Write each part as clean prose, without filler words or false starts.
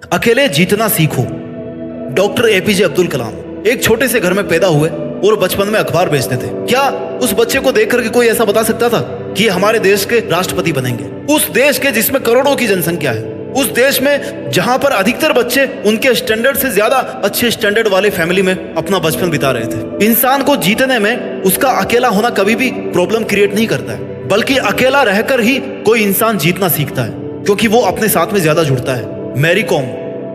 अकेले जीतना सीखो। डॉक्टर एपीजे अब्दुल कलाम एक छोटे से घर में पैदा हुए और बचपन में अखबार बेचते थे। क्या उस बच्चे को देख करके कोई ऐसा बता सकता था कि हमारे देश के राष्ट्रपति बनेंगे? उस देश के जिसमें करोड़ों की जनसंख्या है, उस देश में जहां पर अधिकतर बच्चे उनके स्टैंडर्ड से ज्यादा अच्छे स्टैंडर्ड वाले फैमिली में अपना बचपन बिता रहे थे। इंसान को जीतने में उसका अकेला होना कभी भी प्रॉब्लम क्रिएट नहीं करता है, बल्कि अकेला रहकर ही कोई इंसान जीतना सीखता है, क्योंकि वो अपने साथ में ज्यादा जुड़ता है। मैरी कॉम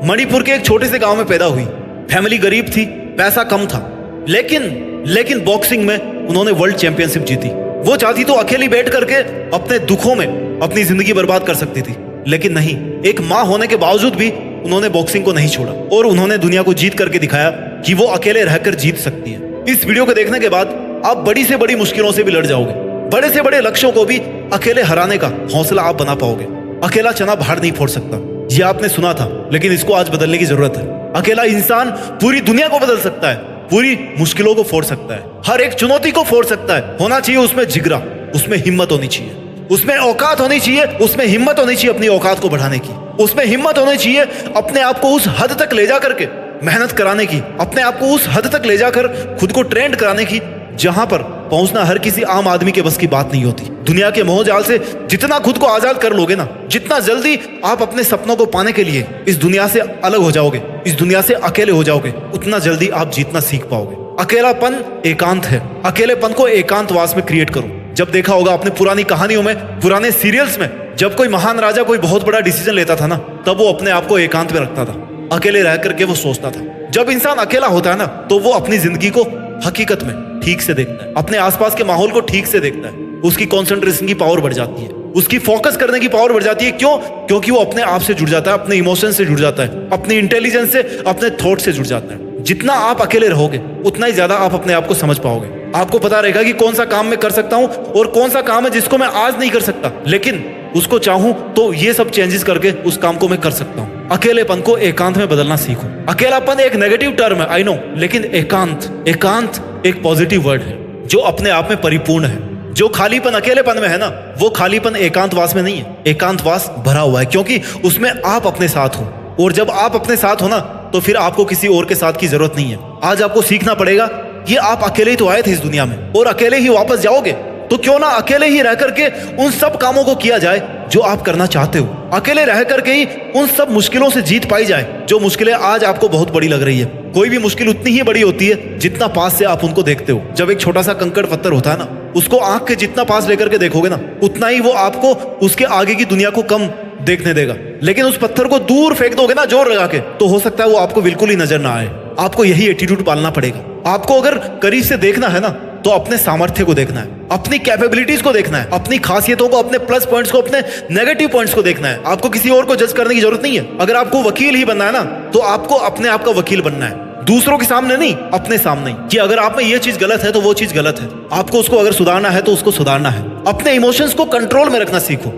मणिपुर के एक छोटे से गांव में पैदा हुई। फैमिली गरीब थी, पैसा कम था, लेकिन बॉक्सिंग में उन्होंने वर्ल्ड चैंपियनशिप जीती। वो चाहती तो अकेली बैठ करके अपने दुखों में अपनी जिंदगी बर्बाद कर सकती थी, लेकिन नहीं, एक माँ होने के बावजूद भी उन्होंने बॉक्सिंग को नहीं छोड़ा और उन्होंने दुनिया को जीत करके दिखाया कि वो अकेले रहकर जीत सकती है। इस वीडियो को देखने के बाद आप बड़ी से बड़ी मुश्किलों से भी लड़ जाओगे, बड़े से बड़े लक्ष्यों को भी अकेले हराने का हौसला आप बना पाओगे। अकेला चना बाहर नहीं फोड़ सकता, ये आपने सुना था, लेकिन इसको आज बदलने की जरूरत है। अकेला इंसान पूरी दुनिया को बदल सकता है, पूरी मुश्किलों को फोड़ सकता है, हर एक चुनौती को फोड़ सकता है। होना चाहिए उसमें जिगरा, उसमें हिम्मत होनी चाहिए, उसमें औकात होनी चाहिए, उसमें हिम्मत होनी चाहिए अपनी औकात को बढ़ाने की, उसमें हिम्मत होनी चाहिए अपने आप को उस हद तक ले जा करके मेहनत कराने की, अपने आप को उस हद तक ले जाकर खुद को ट्रेंड कराने की जहां पर पहुंचना हर किसी आम आदमी के बस की बात नहीं होती। दुनिया के मोहजाल से जितना खुद को आजाद कर लोगे ना, जितना जल्दी आप अपने सपनों को पाने के लिए इस दुनिया से अलग हो जाओगे, इस दुनिया से अकेले हो जाओगे, उतना जल्दी आप जीतना सीख पाओगे। अकेलापन एकांत है, अकेलेपन को एकांतवास में क्रिएट करो। जब देखा होगा आपने पुरानी कहानियों में, पुराने सीरियल्स में, जब कोई महान राजा कोई बहुत बड़ा डिसीजन लेता था ना, तब वो अपने आप को एकांत में रखता था, अकेले रह करके वो सोचता था। जब इंसान अकेला होता है ना, तो वो अपनी जिंदगी को हकीकत में ठीक से देखता है, अपने आसपास के माहौल को ठीक से देखता है। उसकी कंसंट्रेशन की पावर बढ़ जाती है, उसकी फोकस करने की पावर बढ़ जाती है। क्यों? क्योंकि वो अपने आप से जुड़ जाता है, अपने इमोशन से जुड़ जाता है, अपनी इंटेलिजेंस से, अपने थॉट से जुड़ जाता है। जितना आप अकेले रहोगे उतना ही ज्यादा आप अपने आप को समझ पाओगे। आपको पता रहेगा कि कौन सा काम मैं कर सकता हूं और कौन सा काम है जिसको मैं आज नहीं कर सकता, लेकिन उसको चाहूं तो ये सब चेंजेस करके उस काम को मैं कर सकता हूं। अकेलेपन को एकांत में बदलना सीखो। अकेलापन एक नेगेटिव टर्म है, आई नो, लेकिन एकांत एक पॉजिटिव वर्ड है जो अपने आप में परिपूर्ण है। जो खालीपन अकेलेपन में है ना, वो खालीपन एकांतवास में नहीं है। एकांतवास भरा हुआ है, क्योंकि उसमें आप अपने साथ हो, और जब आप अपने साथ हो ना, तो फिर आपको किसी और के साथ की जरूरत नहीं है। आज आपको सीखना पड़ेगा कि आप अकेले ही तो आए थे इस दुनिया में और अकेले ही वापस जाओगे, तो क्यों ना अकेले ही रह करके उन सब कामों को किया जाए जो आप करना चाहते हो। अकेले रह करके ही उन सब मुश्किलों से जीत पाई जाए जो मुश्किलें आज आपको बहुत बड़ी लग रही है। कोई भी मुश्किल उतनी ही बड़ी होती है जितना पास से आप उनको देखते हो। जब एक छोटा सा कंकड़ पत्थर होता है ना, उसको आंख के जितना पास लेकर के देखोगे ना, उतना ही वो आपको उसके आगे की दुनिया को कम देखने देगा। लेकिन उस पत्थर को दूर फेंक दोगे ना जोर लगा के, तो हो सकता है वो आपको बिल्कुल ही नजर ना आए। आपको यही एटीट्यूड पालना पड़ेगा। आपको अगर करीब से देखना है ना, तो अपने सामर्थ्य को देखना है, अपनी कैपेबिलिटीज को देखना है, अपनी खासियतों को, अपने प्लस पॉइंट्स को, अपने नेगेटिव पॉइंट्स को देखना है। आपको किसी और को जज करने की जरूरत नहीं है। अगर आपको वकील ही बनना है ना, तो आपको अपने आप का वकील बनना है, दूसरों के सामने नहीं, अपने सामने ही, कि अगर आप में ये चीज गलत है तो वो चीज गलत है। आपको उसको अगर सुधारना है तो उसको सुधारना है। अपने इमोशंस को कंट्रोल में रखना सीखो,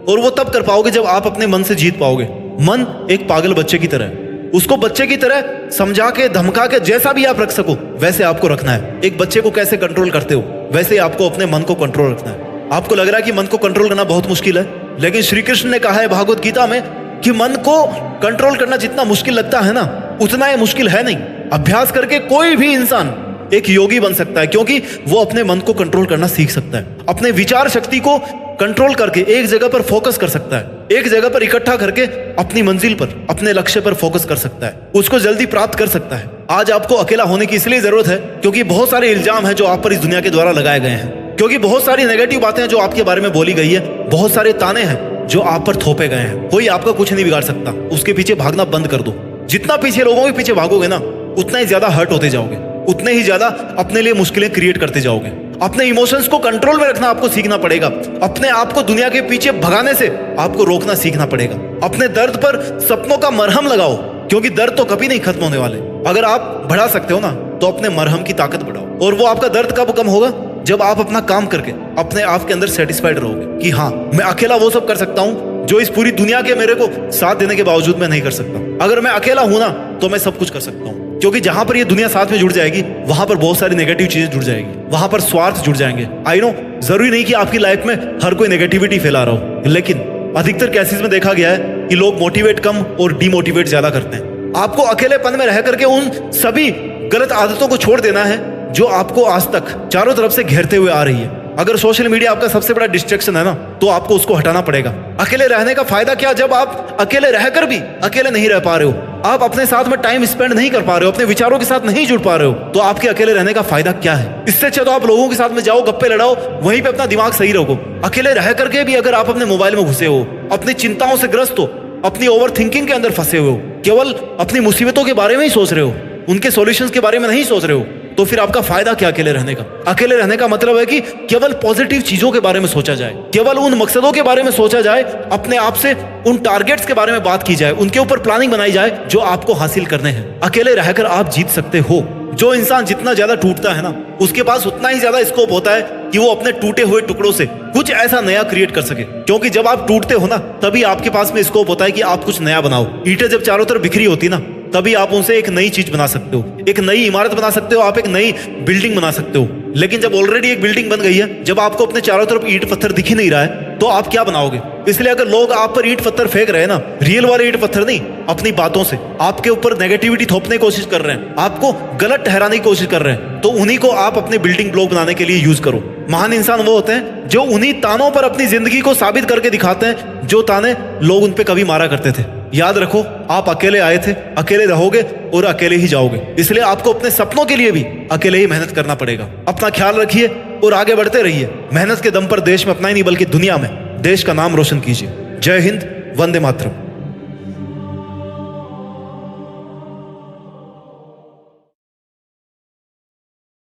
और वो तब कर पाओगे जब आप अपने मन से जीत पाओगे। मन एक पागल बच्चे की तरह है, उसको बच्चे की तरह समझा के, धमका के, जैसा भी आप रख सको वैसे आपको रखना है। एक बच्चे को कैसे कंट्रोल करते हो, वैसे आपको अपने मन को कंट्रोल रखना है। आपको लग रहा है कि मन को कंट्रोल करना बहुत मुश्किल है, लेकिन श्री कृष्ण ने कहा है भागवत गीता में कि मन को कंट्रोल करना जितना मुश्किल लगता है ना, उतना ये मुश्किल है नहीं। अभ्यास करके कोई भी इंसान एक योगी बन सकता है, क्योंकि वो अपने मन को कंट्रोल करना सीख सकता है। अपने विचार शक्ति को कंट्रोल करके एक जगह पर फोकस कर सकता है, एक जगह पर इकट्ठा करके अपनी मंजिल पर, अपने लक्ष्य पर फोकस कर सकता है, उसको जल्दी प्राप्त कर सकता है। आज आपको अकेला होने की इसलिए जरूरत है क्योंकि बहुत सारे इल्जाम हैं जो आप पर इस दुनिया के द्वारा लगाए गए हैं, क्योंकि बहुत सारी नेगेटिव बातें हैं जो आपके बारे में बोली गई है, बहुत सारे ताने हैं जो आप पर थोपे गए हैं। कोई आपका कुछ नहीं बिगाड़ सकता, उसके पीछे भागना बंद कर दो। जितना पीछे लोगों के पीछे भागोगे ना, उतना ही ज्यादा हर्ट होते जाओगे, उतने ही ज्यादा अपने लिए मुश्किलें क्रिएट करते जाओगे। अपने इमोशंस को कंट्रोल में रखना आपको सीखना पड़ेगा। अपने आप को दुनिया के पीछे भगाने से आपको रोकना सीखना पड़ेगा। अपने दर्द पर सपनों का मरहम लगाओ, क्योंकि दर्द तो कभी नहीं खत्म होने वाले। अगर आप बढ़ा सकते हो ना, तो अपने मरहम की ताकत बढ़ाओ। और वो आपका दर्द कब कम होगा? जब आप अपना काम करके अपने आप के अंदर सेटिस्फाइड रहोगे कि हाँ, मैं अकेला वो सब कर सकता हूँ जो इस पूरी दुनिया के मेरे को साथ देने के बावजूद मैं नहीं कर सकता। अगर मैं अकेला हूं ना, तो मैं सब कुछ कर सकता हूँ, क्योंकि जहां पर ये दुनिया साथ में जुड़ जाएगी, वहां पर बहुत सारी नेगेटिव चीजें जुड़ जाएगी, वहां पर स्वार्थ जुड़ जाएंगे। आई नो, जरूरी नहीं कि आपकी लाइफ में हर कोई नेगेटिविटी फैला रहा हो, लेकिन अधिकतर केसेस में देखा गया है कि लोग मोटिवेट कम और डिमोटिवेट ज्यादा करते हैं। आपको अकेलेपन में रह करके उन सभी गलत आदतों को छोड़ देना है जो आपको आज तक चारों तरफ से घेरते हुए आ रही है। अगर सोशल मीडिया आपका सबसे बड़ा डिस्ट्रैक्शन है ना, तो आपको उसको हटाना पड़ेगा। अकेले रहने का फायदा क्या, जब आप अकेले रहकर भी अकेले नहीं रह पा रहे हो, आप अपने साथ में टाइम स्पेंड नहीं कर पा रहे हो, अपने विचारों के साथ नहीं जुड़ पा रहे हो, तो आपके अकेले रहने का फायदा क्या है? इससे अच्छा तो आप लोगों के साथ में जाओ, गप्पे लड़ाओ, वहीं पे अपना दिमाग सही रखो। अकेले रह करके भी अगर आप अपने मोबाइल में घुसे हो, अपनी चिंताओं से ग्रस्त हो, अपनी ओवर थिंकिंग के अंदर फंसे हुए हो, केवल अपनी मुसीबतों के बारे में ही सोच रहे हो, उनके सॉल्यूशंस के बारे में नहीं सोच रहे हो, तो फिर आपका फायदा क्या अकेले रहने का? अकेले रहने का मतलब है कि केवल पॉजिटिव चीजों के बारे में सोचा जाए, केवल उन मकसदों के बारे में सोचा जाए, अपने आप से उन टारगेट्स के बारे में बात की जाए, उनके ऊपर प्लानिंग बनाई जाए जो आपको हासिल करने हैं। अकेले रहकर आप जीत सकते हो। जो इंसान जितना ज्यादा टूटता है ना, उसके पास उतना ही ज्यादा स्कोप होता है कि वो अपने टूटे हुए टुकड़ों से कुछ ऐसा नया क्रिएट कर सके। क्योंकि जब आप टूटते हो ना, तभी आपके पास में स्कोप होता है कि आप कुछ नया बनाओ। ईंटें जब चारों तरफ बिखरी होती ना, तभी आप उनसे एक नई चीज बना सकते हो, एक नई इमारत बना सकते हो, आप एक नई बिल्डिंग बना सकते हो। लेकिन जब ऑलरेडी एक बिल्डिंग बन गई है, जब आपको अपने चारों तरफ ईंट पत्थर दिख ही नहीं रहा है, तो आप क्या बनाओगे? इसलिए अगर लोग आप पर ईंट पत्थर फेंक रहे हैं ना, रियल वाले ईंट पत्थर नहीं, अपनी बातों से आपके ऊपर नेगेटिविटी थोपने की कोशिश कर रहे हैं, आपको गलत ठहराने की कोशिश कर रहे हैं, तो उन्हीं को आप अपने बिल्डिंग ब्लॉक बनाने के लिए यूज करो। महान इंसान वो होते हैं जो उन्हीं तानों पर अपनी जिंदगी को साबित करके दिखाते हैं जो ताने लोग उन पे कभी मारा करते थे। याद रखो, आप अकेले आए थे, अकेले रहोगे और अकेले ही जाओगे। इसलिए आपको अपने सपनों के लिए भी अकेले ही मेहनत करना पड़ेगा। अपना ख्याल रखिए और आगे बढ़ते रहिए। मेहनत के दम पर देश में अपना ही नहीं बल्कि दुनिया में देश का नाम रोशन कीजिए। जय हिंद, वंदे मातरम।